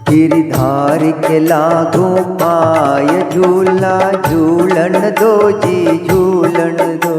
गिरधार के लागू पाय झूला, झूलन दो जी झूलन दो।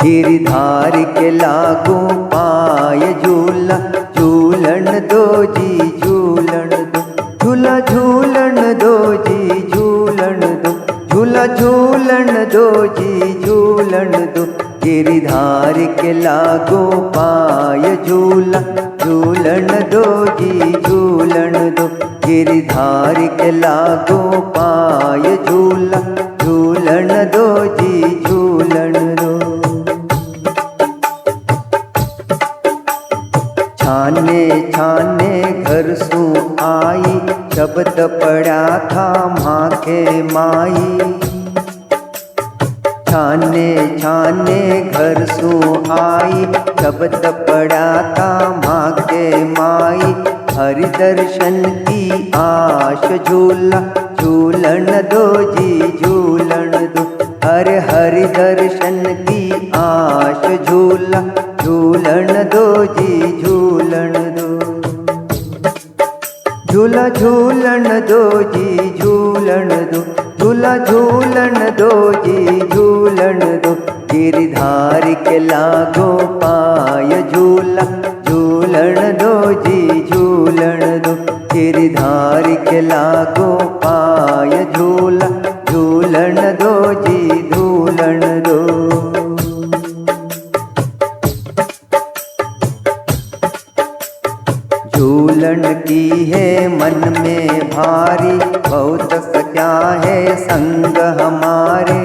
गिरधार के लागू पाय झूला, झूलन दो जी झूलन दो। झूला झूलन दो जी झूलन दो, झूला झूलन दो जी झूलन दो। गिरधार के लागू पाय झूला, झूलन दो जी झूलन दो। गिरधार के लागू पाय झूला, झूलन दो जी झूलन दो। छाने छाने घर सु आई, शब्द पड़ा था माँ के माई। छाने छाने घर सु आई, शब्द पड़ा था माँ के माई। हरि दर्शन की आश झूला, झूलन दो जी झूलन दो। अरे हरि दर्शन की आश झूला, झूलन दो जी झूलन दो। झूला झूलन दो जी झूलन दो, झूला झूलन दो जी झूलन दो। गिरधार के लागू पाय झूला, झूलन दो जी झूलन दो। गिरधार के लागू पाय झूला, झूलन दो जी झूलन दो। झूलन की है मन में भारी, बहुत सच्चा है संग हमारे।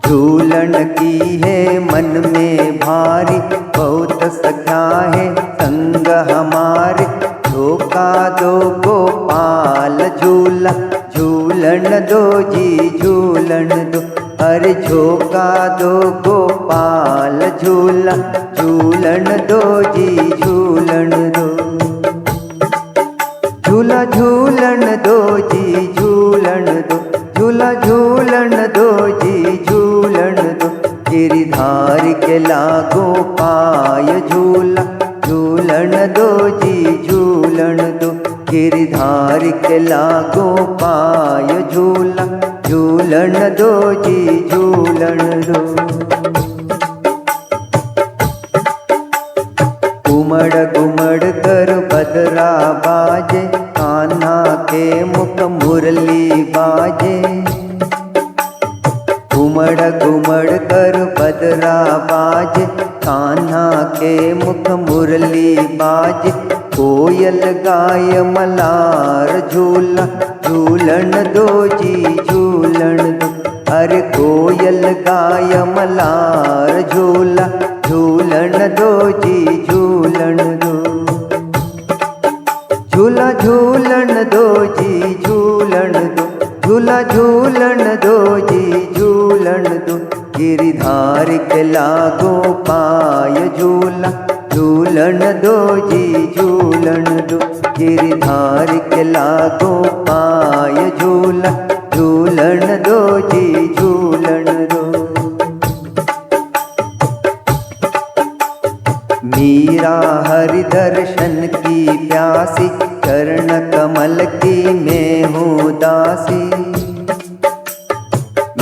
झूलन की है मन में भारी, बहुत सच्चा है संग हमारे। झोंका दो गोपाल झूला, झूलन दो जी झूलन दो। अरे झोंका दो गोपाल झूला, झूलन दो जी झूलन दो। झूला झूलन दो जी झूलन दो, झूला झूलन दो जी झूलन दो। गिरधार के लागू पाय झूला, झूलन दो जी झूलन दो। गिरधार के लागू पाय झूला, झूलन दो जी झूलन दो। घुमड़ घुमड़ कर बदरा बाजे, कान्हा के मुख मुरली बाजे। घुमड़ घुमड़ कर बदरा बाजे, कान्हा के मुख मुरली बाजे। कोयल गाय मलार झूला, झूलन दो जी झूलन दो। अरे कोयल गाय मलार झूला, झूलन दो जी झूलन दो। झूला झूलन दो जी झूलन दो, झूला झूलन दो जी झूलन दो। गिरधार के लागू पाय झूला, झूलन दो जी झूलन दो। गिरधार के लागू पाय झूला, झूलन दो जी झूलन दो। मीरा हरि दर्शन की प्यासी, चरण कमल की मैं हूँ दासी।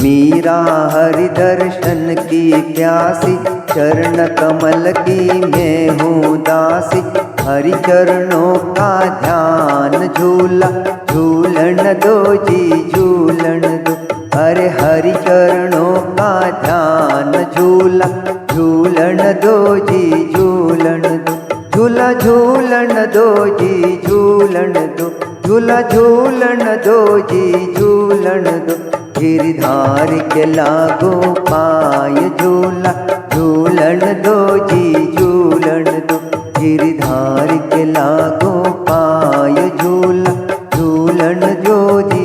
मीरा हरि दर्शन की प्यासी, चरण कमल की मैं हूँ दासी। हरि चरणों का ध्यान झूला, झूलन दो जी झूलन दो। अरे हरि चरणों का ध्यान झूला, झूलन दो जी झूलन दो। झूला झूलन दो जी झूलन दो, झूला झूलन दो जी झूलन दो। गिरधार के लागू पाय झूला, झूलन दो जी झूलन दो। गिरधार के लागू पाय झूला, झूलन दो जी